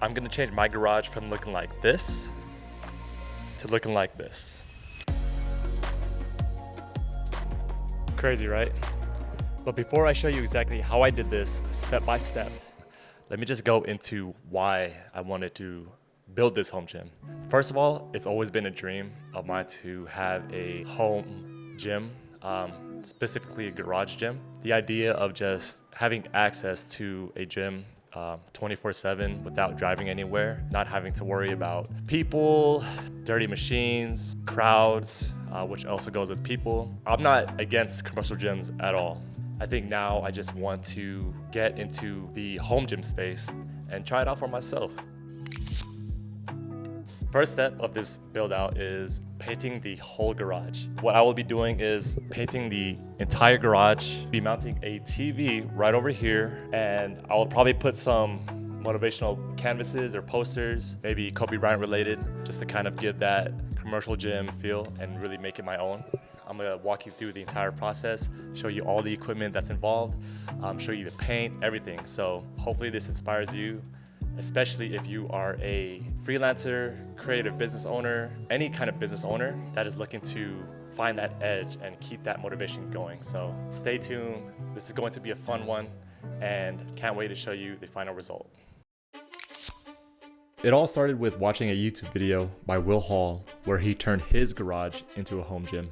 I'm gonna change my garage from looking like this to looking like this. Crazy, right? But before I show you exactly how I did this step by step, let me just go into why I wanted to build this home gym. First of all, it's always been a dream of mine to have a home gym, specifically a garage gym. The idea of just having access to a gym 24/7 without driving anywhere, not having to worry about people, dirty machines, crowds, which also goes with people. I'm not against commercial gyms at all. I think now I just want to get into the home gym space and try it out for myself. First step of this build out is painting the whole garage. What I will be doing is painting the entire garage, be mounting a TV right over here, and I will probably put some motivational canvases or posters, maybe Kobe Bryant related, just to kind of give that commercial gym feel and really make it my own. I'm gonna walk you through the entire process, show you all the equipment that's involved, show you the paint, everything. So hopefully this inspires you, especially if you are a freelancer, creative business owner, any kind of business owner that is looking to find that edge and keep that motivation going. So stay tuned. This is going to be a fun one and can't wait to show you the final result. It all started with watching a YouTube video by Will Hall where he turned his garage into a home gym.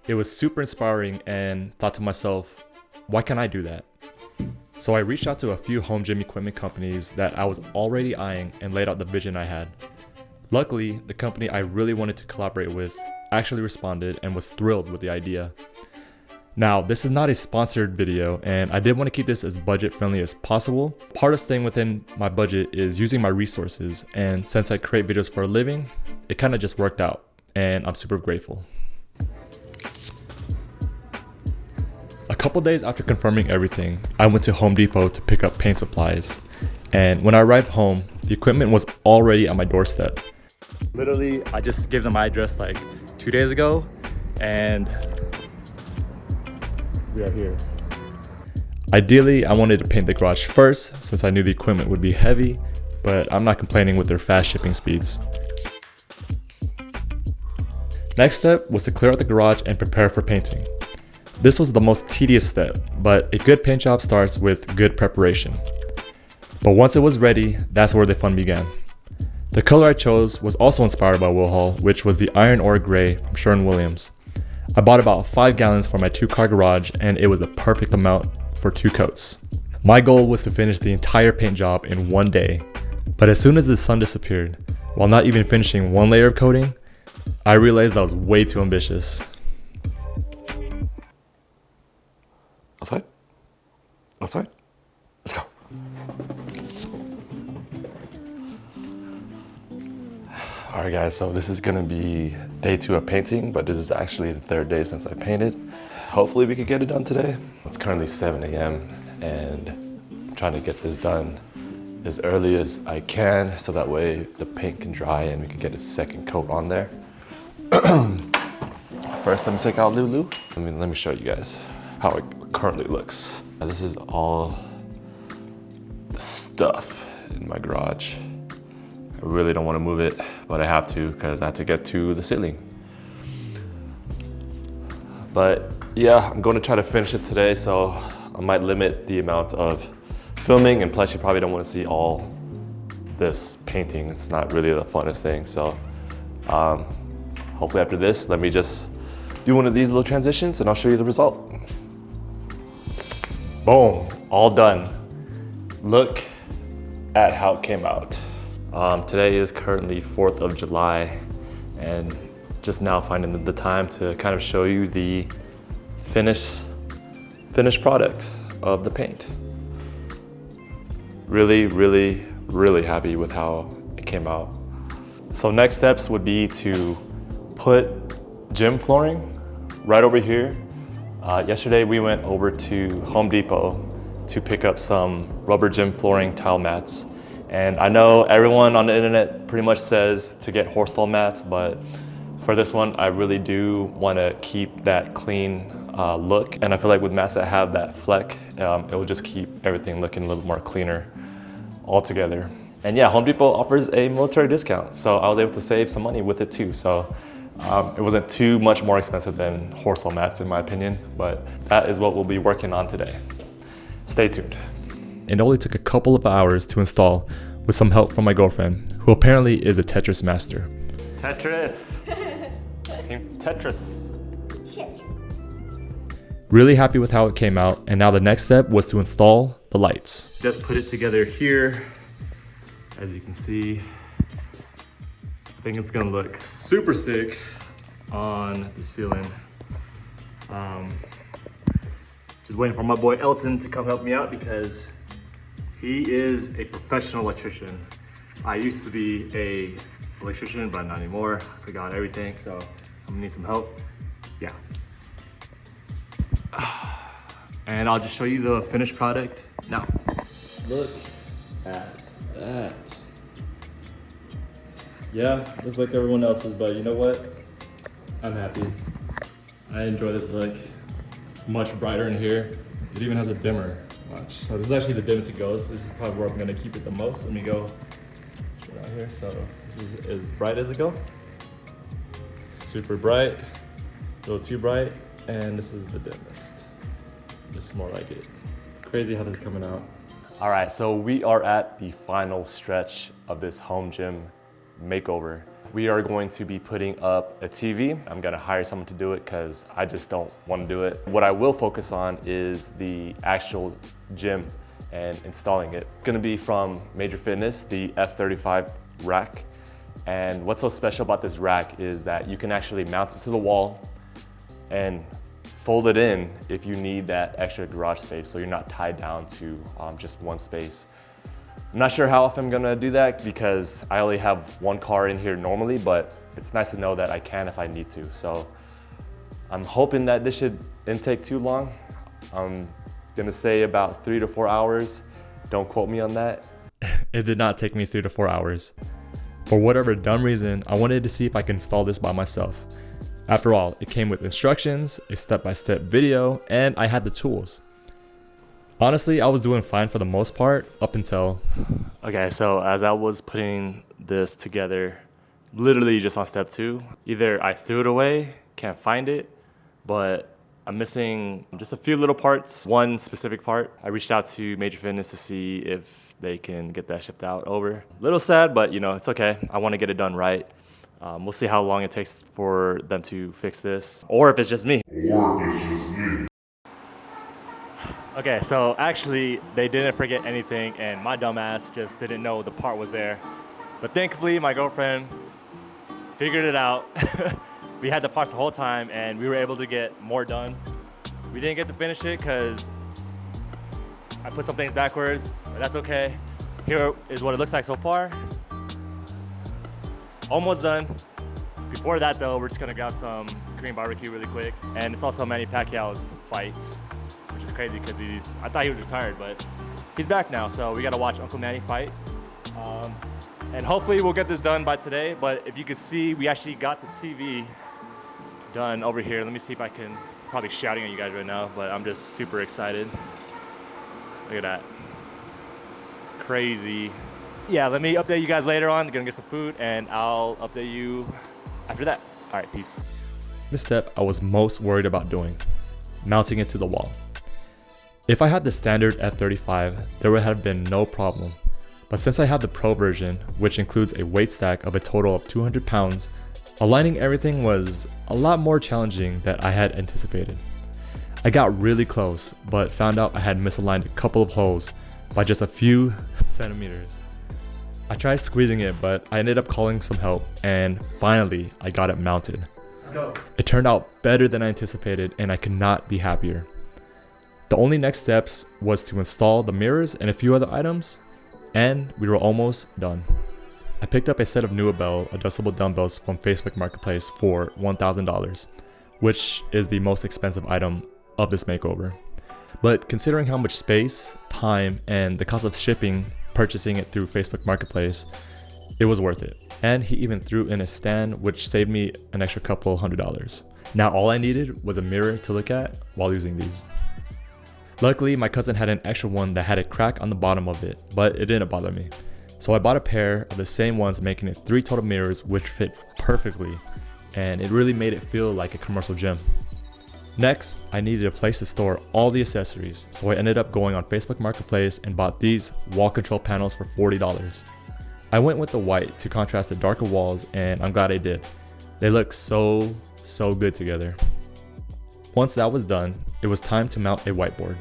It was super inspiring and thought to myself, why can't I do that? So I reached out to a few home gym equipment companies that I was already eyeing and laid out the vision I had. Luckily, the company I really wanted to collaborate with actually responded and was thrilled with the idea. Now, this is not a sponsored video and I did want to keep this as budget friendly as possible. Part of staying within my budget is using my resources, and since I create videos for a living, it kind of just worked out and I'm super grateful. A couple days after confirming everything, I went to Home Depot to pick up paint supplies. And when I arrived home, the equipment was already on my doorstep. Literally, I just gave them my address like 2 days ago and we are here. Ideally, I wanted to paint the garage first since I knew the equipment would be heavy, but I'm not complaining with their fast shipping speeds. Next step was to clear out the garage and prepare for painting. This was the most tedious step, but a good paint job starts with good preparation. But once it was ready, that's where the fun began. The color I chose was also inspired by Will Hall, which was the iron ore gray from Sherwin. I bought about 5 gallons for my 2-car garage and it was the perfect amount for 2 coats. My goal was to finish the entire paint job in 1 day, but as soon as the sun disappeared, while not even finishing 1 layer of coating, I realized that was way too ambitious. Outside? Outside? Let's go. All right guys, so this is gonna be day 2 of painting, but this is actually the 3rd day since I painted. Hopefully we could get it done today. It's currently 7 a.m. and I'm trying to get this done as early as I can so that way the paint can dry and we can get a second coat on there. First, let me take out Lulu. Let me show you guys how it currently looks. Now, this is all the stuff in my garage. I really don't want to move it, but I have to because I have to get to the ceiling. But yeah, I'm going to try to finish this today, so I might limit the amount of filming, and plus you probably don't want to see all this painting. It's not really the funnest thing. So hopefully after this, let me just do one of these little transitions and I'll show you the result. Boom, all done. Look at how it came out. Today is currently 4th of July and just now finding the time to kind of show you the finished product of the paint. Really, really, really happy with how it came out. So next steps would be to put gym flooring right over here. Yesterday we went over to Home Depot to pick up some rubber gym flooring tile mats. And I know everyone on the internet pretty much says to get horse stall mats, but for this one, I really do want to keep that clean look. And I feel like with mats that have that fleck, it will just keep everything looking a little more cleaner altogether. And yeah, Home Depot offers a military discount, so I was able to save some money with it too. So it wasn't too much more expensive than Horsell mats in my opinion, but that is what we'll be working on today. Stay tuned. It only took a couple of hours to install with some help from my girlfriend, who apparently is a Tetris master. Tetris! Team Tetris. Really happy with how it came out, and now the next step was to install the lights. Just put it together here. As you can see, I think it's gonna look super sick on the ceiling. Just waiting for my boy Elton to come help me out because he is a professional electrician. I used to be a electrician, but not anymore. I forgot everything, so I'm gonna need some help. Yeah. And I'll just show you the finished product now. Look at that. Yeah, looks like everyone else's, but you know what? I'm happy. I enjoy this look. It's much brighter in here. It even has a dimmer. Watch. So this is actually the dimmest it goes. This is probably where I'm gonna keep it the most. Let me go straight out here. So this is as bright as it go. Super bright, a little too bright, and this is the dimmest. This is more like it. Crazy how this is coming out. All right, so we are at the final stretch of this home gym makeover. We are going to be putting up a TV. I'm gonna hire someone to do it because I just don't want to do it. What I will focus on is the actual gym and installing it. It's gonna be from Major Fitness, the F35 rack. And what's so special about this rack is that you can actually mount it to the wall and fold it in if you need that extra garage space so you're not tied down to just one space. I'm not sure how often I'm gonna do that because I only have one car in here normally, but it's nice to know that I can if I need to. So I'm hoping that this shouldn't take too long. I'm gonna say about 3 to 4 hours. Don't quote me on that. It did not take me 3 to 4 hours. For whatever dumb reason, I wanted to see if I could install this by myself. After all, it came with instructions, a step-by-step video, and I had the tools. Honestly, I was doing fine for the most part up until... Okay, so as I was putting this together, literally just on step 2, either I threw it away, can't find it, but I'm missing just a few little parts, one specific part. I reached out to Major Fitness to see if they can get that shipped out over. A little sad, but you know, it's okay. I want to get it done right. We'll see how long it takes for them to fix this, or if it's just me. Okay, so actually they didn't forget anything and my dumbass just didn't know the part was there. But thankfully my girlfriend figured it out. We had the parts the whole time and we were able to get more done. We didn't get to finish it because I put some things backwards, but that's okay. Here is what it looks like so far. Almost done. Before that though, we're just gonna grab some Korean barbecue really quick. And it's also Manny Pacquiao's fight, which is crazy because I thought he was retired, but he's back now. So we gotta watch Uncle Manny fight. And hopefully we'll get this done by today. But if you can see, we actually got the TV done over here. Let me see if I can, probably shouting at you guys right now, but I'm just super excited. Look at that. Crazy. Yeah, let me update you guys later on. Gonna get some food and I'll update you after that. All right, peace. This step I was most worried about doing, mounting it to the wall. If I had the standard F35, there would have been no problem. But since I have the Pro version, which includes a weight stack of a total of 200 pounds, aligning everything was a lot more challenging than I had anticipated. I got really close, but found out I had misaligned a couple of holes by just a few centimeters. I tried squeezing it, but I ended up calling some help, and finally I got it mounted. Let's go. It turned out better than I anticipated, and I could not be happier. The only next steps was to install the mirrors and a few other items, and we were almost done. I picked up a set of Nuabell adjustable dumbbells from Facebook Marketplace for $1,000, which is the most expensive item of this makeover. But considering how much space, time, and the cost of shipping purchasing it through Facebook Marketplace, it was worth it. And he even threw in a stand, which saved me an extra couple $100. Now all I needed was a mirror to look at while using these. Luckily, my cousin had an extra one that had a crack on the bottom of it, but it didn't bother me. So I bought a pair of the same ones, making it 3 total mirrors, which fit perfectly, and it really made it feel like a commercial gym. Next, I needed a place to store all the accessories, so I ended up going on Facebook Marketplace and bought these wall control panels for $40. I went with the white to contrast the darker walls, and I'm glad I did. They look so good together. Once that was done, it was time to mount a whiteboard.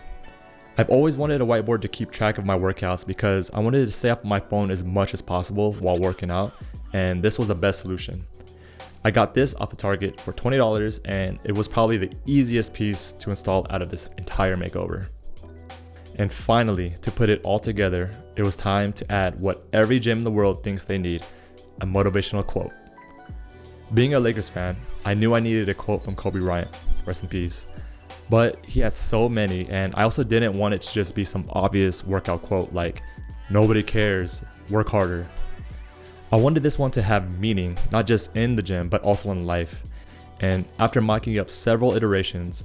I've always wanted a whiteboard to keep track of my workouts because I wanted to stay off my phone as much as possible while working out, and this was the best solution. I got this off of Target for $20, and it was probably the easiest piece to install out of this entire makeover. And finally, to put it all together, it was time to add what every gym in the world thinks they need, a motivational quote. Being a Lakers fan, I knew I needed a quote from Kobe Bryant, rest in peace. But he had so many, and I also didn't want it to just be some obvious workout quote like, "Nobody cares, work harder." I wanted this one to have meaning, not just in the gym, but also in life. And after mocking up several iterations,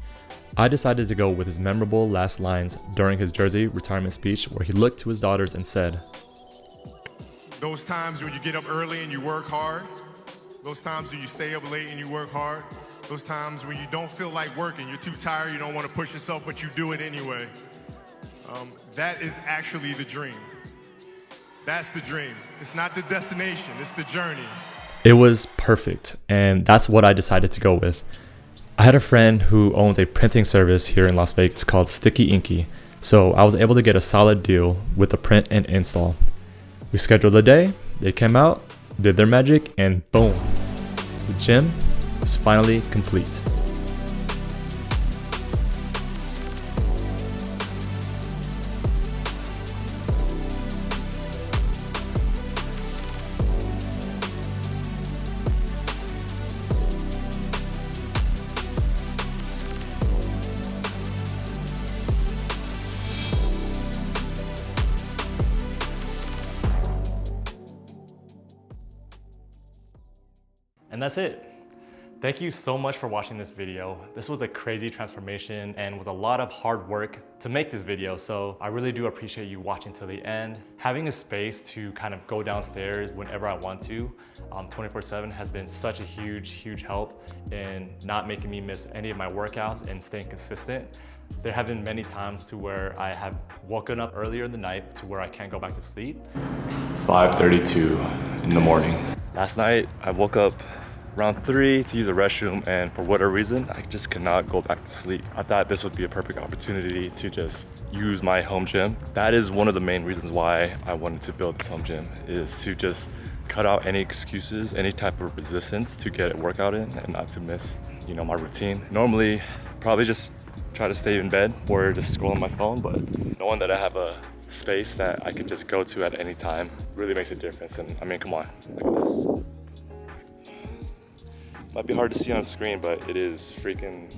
I decided to go with his memorable last lines during his Jersey retirement speech, where he looked to his daughters and said, "Those times when you get up early and you work hard, those times when you stay up late and you work hard, those times when you don't feel like working, you're too tired, you don't want to push yourself, but you do it anyway. That is actually the dream. That's the dream. It's not the destination, it's the journey." It was perfect, and that's what I decided to go with. I had a friend who owns a printing service here in Las Vegas called Sticky Inky, so I was able to get a solid deal with the print and install. We scheduled a day, they came out, did their magic, and boom, the gym was finally complete. And that's it. Thank you so much for watching this video. This was a crazy transformation and was a lot of hard work to make this video, so I really do appreciate you watching till the end. Having a space to kind of go downstairs whenever I want to 24/7 has been such a huge help in not making me miss any of my workouts and staying consistent. There have been many times to where I have woken up earlier in the night to where I can't go back to sleep. 5:32 in the morning. Last night I woke up around 3 to use the restroom, and for whatever reason, I just could not go back to sleep. I thought this would be a perfect opportunity to just use my home gym. That is one of the main reasons why I wanted to build this home gym, is to just cut out any excuses, any type of resistance to get a workout in and not to miss, my routine. Normally, probably just try to stay in bed or just scroll on my phone, but knowing that I have a space that I could just go to at any time really makes a difference. And I mean, come on, look at this. Might be hard to see on screen, but it is freaking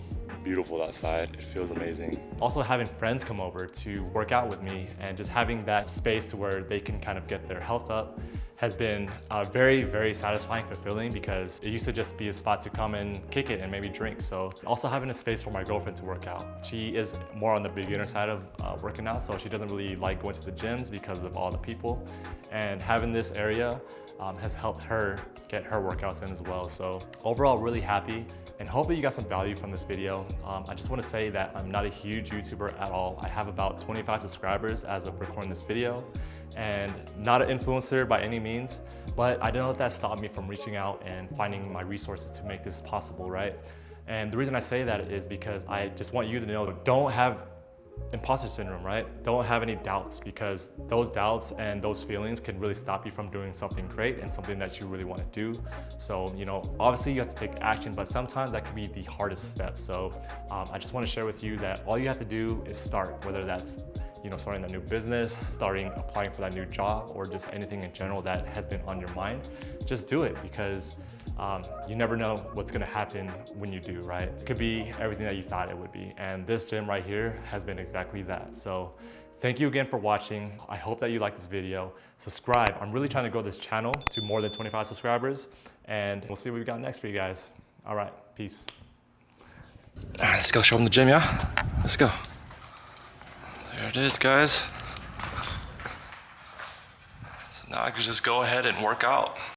beautiful outside. It feels amazing. Also having friends come over to work out with me and just having that space to where they can kind of get their health up has been very satisfying, fulfilling, because it used to just be a spot to come and kick it and maybe drink. So also having a space for my girlfriend to work out. She is more on the beginner side of working out, so she doesn't really like going to the gyms because of all the people. And having this area has helped her get her workouts in as well. So overall, really happy, and hopefully you got some value from this video. I just want to say that I'm not a huge YouTuber at all. I have about 25 subscribers as of recording this video, and not an influencer by any means, but I don't let that stop me from reaching out and finding my resources to make this possible, right? And the reason I say that is because I just want you to know, don't have imposter syndrome, right? Don't have any doubts, because those doubts and those feelings can really stop you from doing something great and something that you really want to do. So, obviously you have to take action, but sometimes that can be the hardest step. So I just want to share with you that all you have to do is start, whether that's starting a new business, applying for that new job, or just anything in general that has been on your mind. Just do it, because you never know what's gonna happen when you do, right? It could be everything that you thought it would be. And this gym right here has been exactly that. So thank you again for watching. I hope that you like this video. Subscribe. I'm really trying to grow this channel to more than 25 subscribers, and we'll see what we got next for you guys. All right, peace. All right, let's go show them the gym, yeah? Let's go. There it is, guys. Now I can just go ahead and work out.